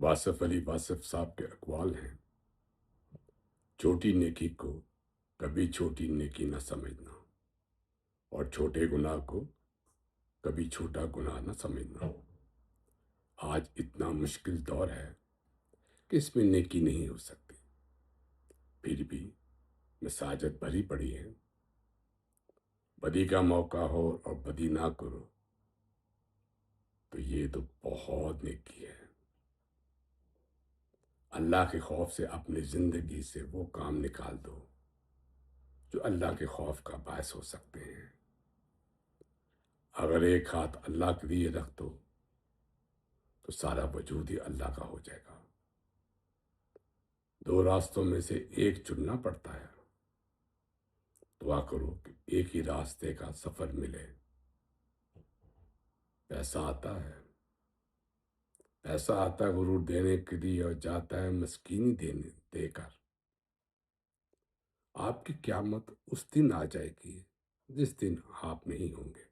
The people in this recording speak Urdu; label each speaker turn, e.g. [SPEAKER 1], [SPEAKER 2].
[SPEAKER 1] واصف علی واصف صاحب کے اقوال ہیں: چھوٹی نیکی کو کبھی چھوٹی نیکی نہ سمجھنا، اور چھوٹے گناہ کو کبھی چھوٹا گناہ نہ سمجھنا۔ آج اتنا مشکل دور ہے کہ اس میں نیکی نہیں ہو سکتی، پھر بھی مساجد بھری پڑی ہیں۔ بدی کا موقع ہو اور بدی نہ کرو تو یہ تو بہت نیکی ہے۔ اللہ کے خوف سے اپنی زندگی سے وہ کام نکال دو جو اللہ کے خوف کا باعث ہو سکتے ہیں۔ اگر ایک ہاتھ اللہ کے لیے رکھ دو تو سارا وجود ہی اللہ کا ہو جائے گا۔ دو راستوں میں سے ایک چننا پڑتا ہے۔ دعا کرو کہ ایک ہی راستے کا سفر ملے۔ پیسہ آتا ہے، پیسہ آتا ہے غرور دینے کے لیے اور جاتا ہے مسکینی دے کر۔ آپ کی قیامت اس دن آ جائے گی جس دن آپ نہیں ہوں گے۔